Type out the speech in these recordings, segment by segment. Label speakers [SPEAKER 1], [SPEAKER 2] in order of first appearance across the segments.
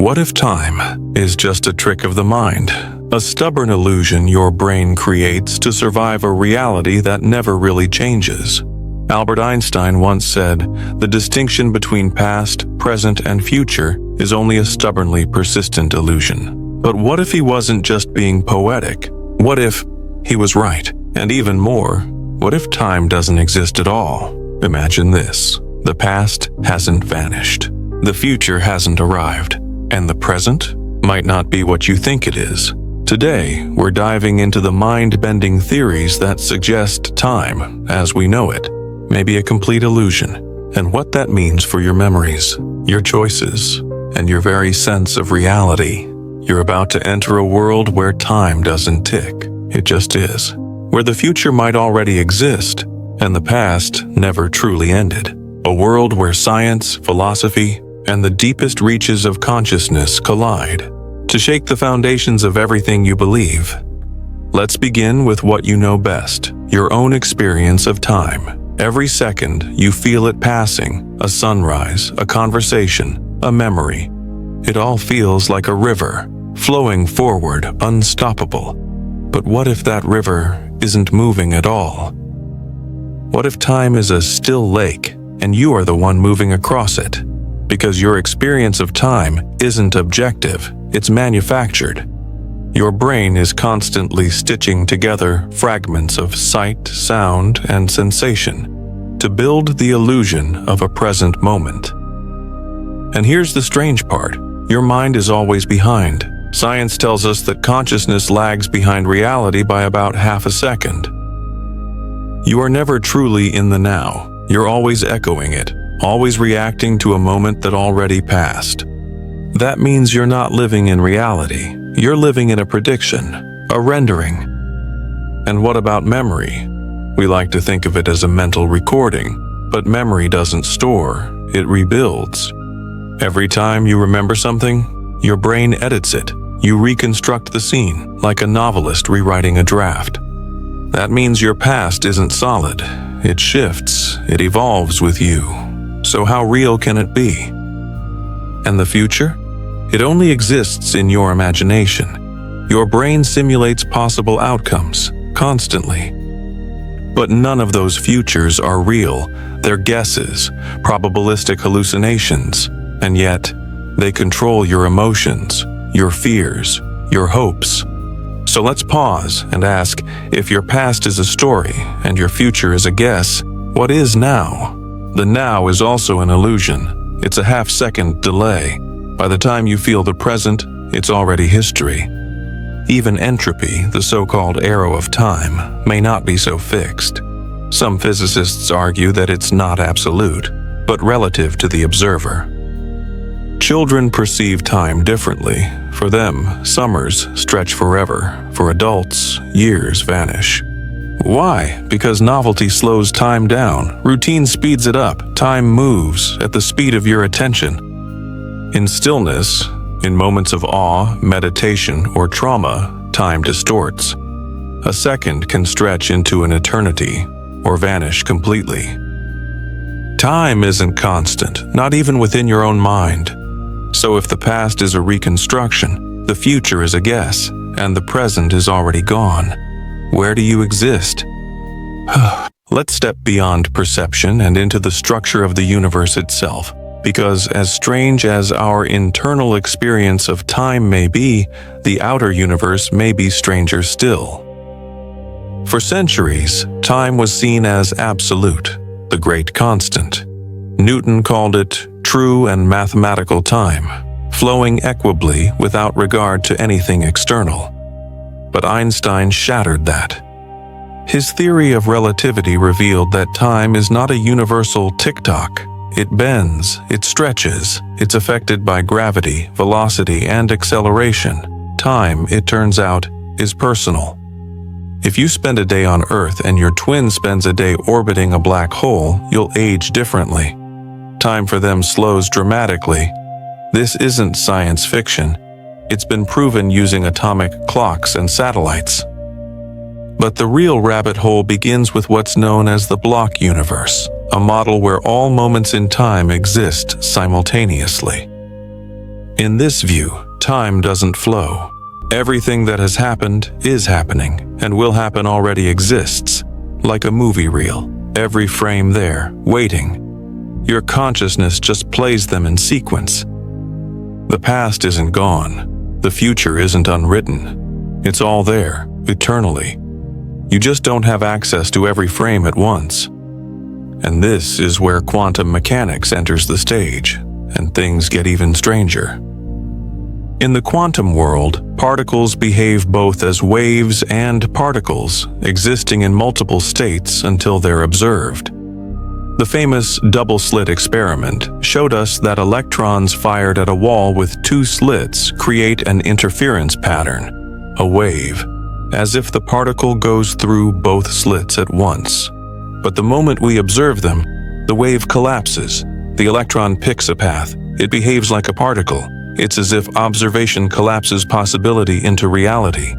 [SPEAKER 1] What if time is just a trick of the mind, a stubborn illusion your brain creates to survive a reality that never really changes? Albert Einstein once said, "The distinction between past, present, and future is only a stubbornly persistent illusion." But what if he wasn't just being poetic? What if he was right? And even more, what if time doesn't exist at all? Imagine this. The past hasn't vanished. The future hasn't arrived. And the present might not be what you think it is. Today, we're diving into the mind-bending theories that suggest time, as we know it, may be a complete illusion, and what that means for your memories, your choices, and your very sense of reality. You're about to enter a world where time doesn't tick. It just is. Where the future might already exist, and the past never truly ended. A world where science, philosophy, and the deepest reaches of consciousness collide to shake the foundations of everything you believe. Let's begin with what you know best, your own experience of time. Every second, you feel it passing, a sunrise, a conversation, a memory. It all feels like a river, flowing forward, unstoppable. But what if that river isn't moving at all? What if time is a still lake, and you are the one moving across it? Because your experience of time isn't objective, it's manufactured. Your brain is constantly stitching together fragments of sight, sound, and sensation to build the illusion of a present moment. And here's the strange part. Your mind is always behind. Science tells us that consciousness lags behind reality by about half a second. You are never truly in the now. You're always echoing it, always reacting to a moment that already passed. That means you're not living in reality. You're living in a prediction, a rendering. And what about memory? We like to think of it as a mental recording, but memory doesn't store, it rebuilds. Every time you remember something, your brain edits it. You reconstruct the scene, like a novelist rewriting a draft. That means your past isn't solid. It shifts, it evolves with you. So how real can it be? And the future? It only exists in your imagination. Your brain simulates possible outcomes, constantly. But none of those futures are real. They're guesses, probabilistic hallucinations, and yet they control your emotions, your fears, your hopes. So let's pause and ask, if your past is a story and your future is a guess, what is now? The now is also an illusion. It's a half-second delay. By the time you feel the present, it's already history. Even entropy, the so-called arrow of time, may not be so fixed. Some physicists argue that it's not absolute, but relative to the observer. Children perceive time differently. For them, summers stretch forever. For adults, years vanish. Why? Because novelty slows time down. Routine speeds it up. Time moves at the speed of your attention. In stillness, in moments of awe, meditation, or trauma, time distorts. A second can stretch into an eternity or vanish completely. Time isn't constant, not even within your own mind. So if the past is a reconstruction, the future is a guess, and the present is already gone, where do you exist? Let's step beyond perception and into the structure of the universe itself, because as strange as our internal experience of time may be, the outer universe may be stranger still. For centuries, time was seen as absolute, the great constant. Newton called it true and mathematical time, flowing equably without regard to anything external. But Einstein shattered that. His theory of relativity revealed that time is not a universal tick-tock. It bends, it stretches, it's affected by gravity, velocity, and acceleration. Time, it turns out, is personal. If you spend a day on Earth and your twin spends a day orbiting a black hole, you'll age differently. Time for them slows dramatically. This isn't science fiction. It's been proven using atomic clocks and satellites. But the real rabbit hole begins with what's known as the block universe, a model where all moments in time exist simultaneously. In this view, time doesn't flow. Everything that has happened is happening, and will happen already exists, like a movie reel, every frame there, waiting. Your consciousness just plays them in sequence. The past isn't gone. The future isn't unwritten. It's all there, eternally. You just don't have access to every frame at once. And this is where quantum mechanics enters the stage, and things get even stranger. In the quantum world, particles behave both as waves and particles, existing in multiple states until they're observed. The famous double-slit experiment showed us that electrons fired at a wall with two slits create an interference pattern, a wave, as if the particle goes through both slits at once. But the moment we observe them, the wave collapses. The electron picks a path. It behaves like a particle. It's as if observation collapses possibility into reality.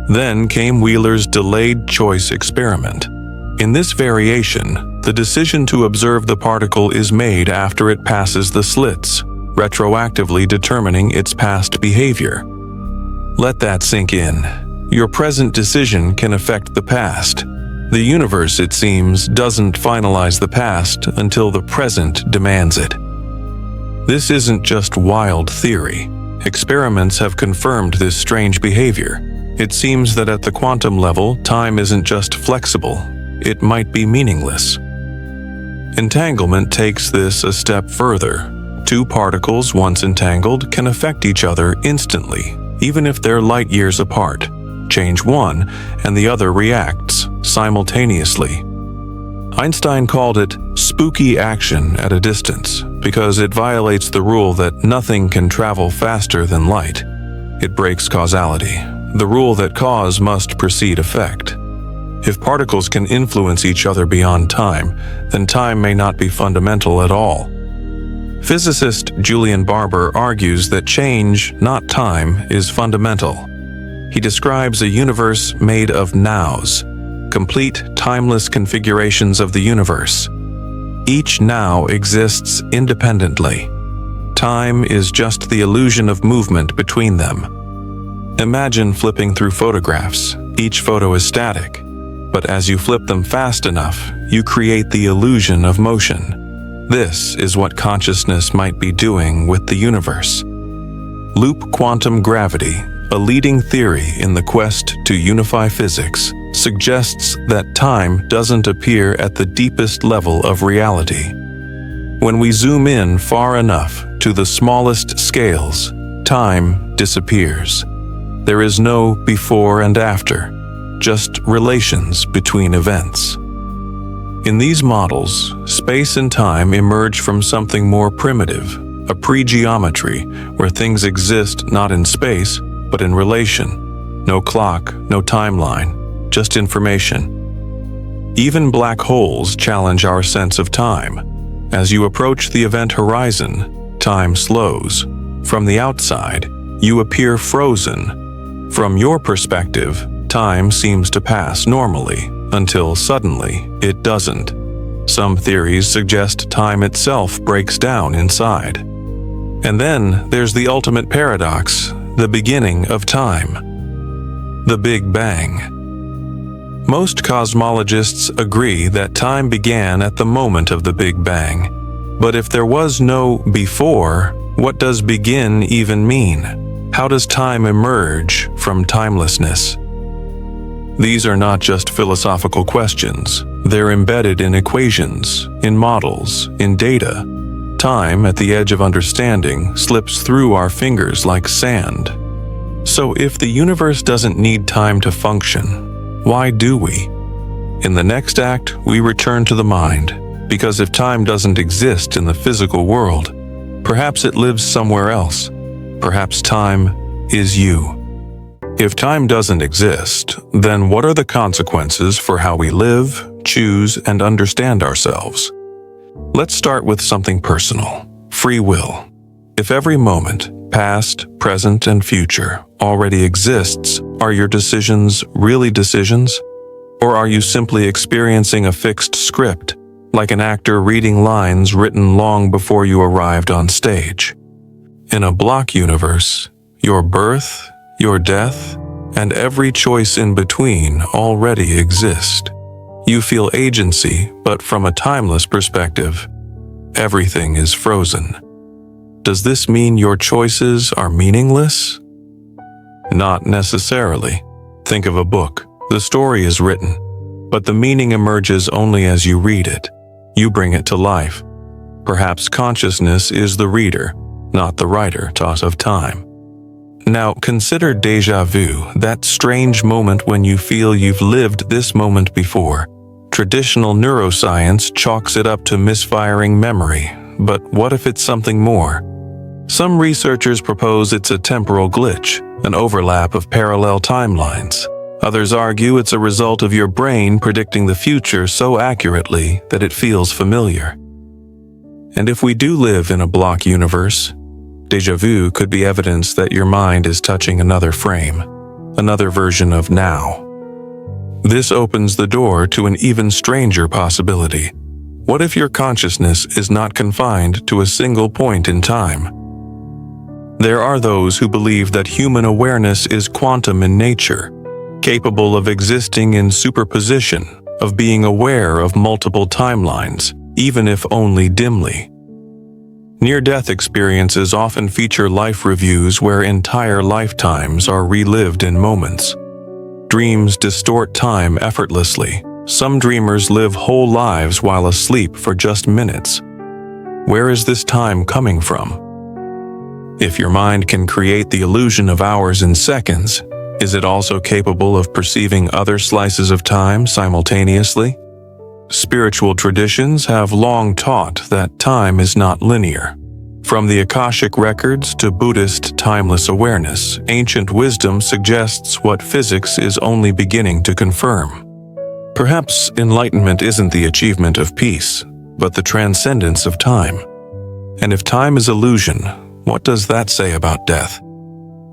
[SPEAKER 1] Then came Wheeler's delayed choice experiment. In this variation, the decision to observe the particle is made after it passes the slits, retroactively determining its past behavior. Let that sink in. Your present decision can affect the past. The universe, it seems, doesn't finalize the past until the present demands it. This isn't just wild theory. Experiments have confirmed this strange behavior. It seems that at the quantum level, time isn't just flexible. It might be meaningless. Entanglement takes this a step further. Two particles, once entangled, can affect each other instantly, even if they're light years apart. Change one, and the other reacts simultaneously. Einstein called it spooky action at a distance because it violates the rule that nothing can travel faster than light. It breaks causality, the rule that cause must precede effect. If particles can influence each other beyond time, then time may not be fundamental at all. Physicist Julian Barber argues that change, not time, is fundamental. He describes a universe made of nows, complete timeless configurations of the universe. Each now exists independently. Time is just the illusion of movement between them. Imagine flipping through photographs. Each photo is static, but as you flip them fast enough, you create the illusion of motion. This is what consciousness might be doing with the universe. Loop quantum gravity, a leading theory in the quest to unify physics, suggests that time doesn't appear at the deepest level of reality. When we zoom in far enough to the smallest scales, time disappears. There is no before and after, just relations between events. In these models, space and time emerge from something more primitive, a pre-geometry where things exist not in space, but in relation. No clock, no timeline, just information. Even black holes challenge our sense of time. As you approach the event horizon, time slows. From the outside, you appear frozen. From your perspective, time seems to pass normally, until suddenly it doesn't. Some theories suggest time itself breaks down inside. And then there's the ultimate paradox, the beginning of time. The Big Bang. Most cosmologists agree that time began at the moment of the Big Bang. But if there was no before, what does begin even mean? How does time emerge from timelessness? These are not just philosophical questions. They're embedded in equations, in models, in data. Time, at the edge of understanding, slips through our fingers like sand. So if the universe doesn't need time to function, why do we? In the next act, we return to the mind, because if time doesn't exist in the physical world, perhaps it lives somewhere else. Perhaps time is you. If time doesn't exist, then what are the consequences for how we live, choose, and understand ourselves? Let's start with something personal: free will. If every moment, past, present, and future, already exists, are your decisions really decisions? Or are you simply experiencing a fixed script, like an actor reading lines written long before you arrived on stage? In a block universe, your birth, your death, and every choice in between already exist. You feel agency, but from a timeless perspective, everything is frozen. Does this mean your choices are meaningless? Not necessarily. Think of a book. The story is written, but the meaning emerges only as you read it. You bring it to life. Perhaps consciousness is the reader, not the writer taught of time. Now consider déjà vu, that strange moment when you feel you've lived this moment before. Traditional neuroscience chalks it up to misfiring memory, but what if it's something more? Some researchers propose it's a temporal glitch, an overlap of parallel timelines. Others argue it's a result of your brain predicting the future so accurately that it feels familiar. And if we do live in a block universe, déjà vu could be evidence that your mind is touching another frame, another version of now. This opens the door to an even stranger possibility. What if your consciousness is not confined to a single point in time? There are those who believe that human awareness is quantum in nature, capable of existing in superposition, of being aware of multiple timelines, even if only dimly. Near-death experiences often feature life reviews where entire lifetimes are relived in moments. Dreams distort time effortlessly. Some dreamers live whole lives while asleep for just minutes. Where is this time coming from? If your mind can create the illusion of hours and seconds, is it also capable of perceiving other slices of time simultaneously? Spiritual traditions have long taught that time is not linear. From the Akashic records to Buddhist timeless awareness, ancient wisdom suggests what physics is only beginning to confirm. Perhaps enlightenment isn't the achievement of peace, but the transcendence of time. And if time is illusion, what does that say about death?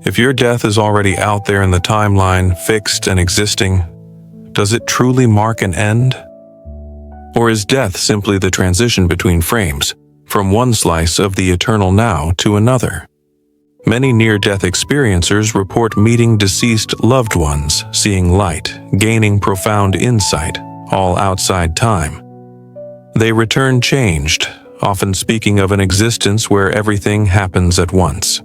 [SPEAKER 1] If your death is already out there in the timeline, fixed and existing, does it truly mark an end? Or is death simply the transition between frames, from one slice of the eternal now to another? Many near-death experiencers report meeting deceased loved ones, seeing light, gaining profound insight, all outside time. They return changed, often speaking of an existence where everything happens at once.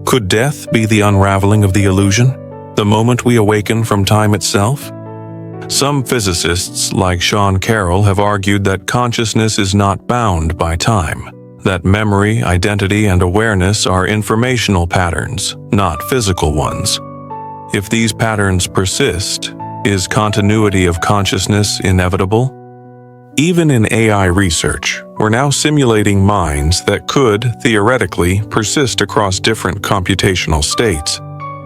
[SPEAKER 1] Could death be the unraveling of the illusion, the moment we awaken from time itself? Some physicists, like Sean Carroll, have argued that consciousness is not bound by time, that memory, identity, and awareness are informational patterns, not physical ones. If these patterns persist, is continuity of consciousness inevitable? Even in AI research, we're now simulating minds that could, theoretically, persist across different computational states.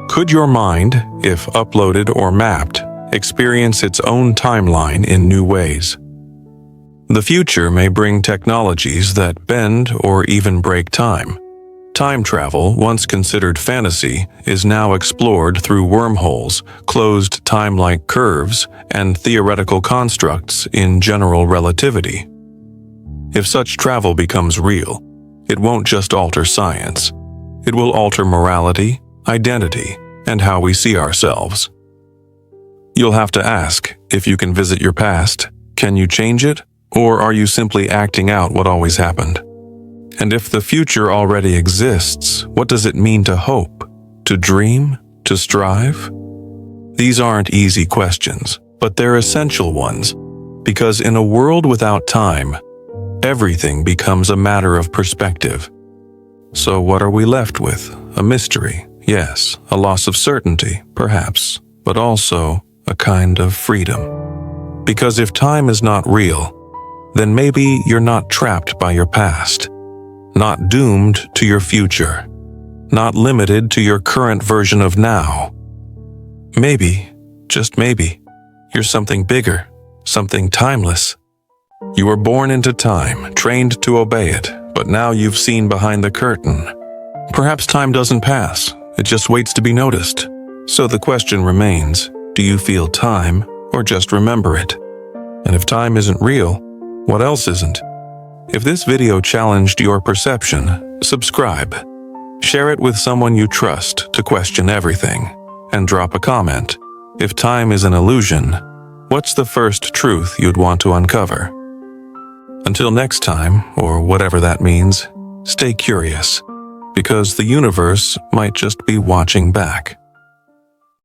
[SPEAKER 1] Could your mind, if uploaded or mapped, experience its own timeline in new ways? The future may bring technologies that bend or even break time. Time travel, once considered fantasy, is now explored through wormholes, closed time-like curves, and theoretical constructs in general relativity. If such travel becomes real, it won't just alter science. It will alter morality, identity, and how we see ourselves. You'll have to ask, if you can visit your past, can you change it, or are you simply acting out what always happened? And if the future already exists, what does it mean to hope, to dream, to strive? These aren't easy questions, but they're essential ones, because in a world without time, everything becomes a matter of perspective. So what are we left with? A mystery, yes, a loss of certainty, perhaps, but also a kind of freedom. Because if time is not real, then maybe you're not trapped by your past, not doomed to your future, not limited to your current version of now. Maybe, just maybe, you're something bigger, something timeless. You were born into time, trained to obey it, but now you've seen behind the curtain. Perhaps time doesn't pass, it just waits to be noticed. So the question remains, do you feel time or just remember it? And if time isn't real, what else isn't? If this video challenged your perception, subscribe. Share it with someone you trust to question everything, and drop a comment. If time is an illusion, what's the first truth you'd want to uncover? Until next time, or whatever that means, stay curious, because the universe might just be watching back.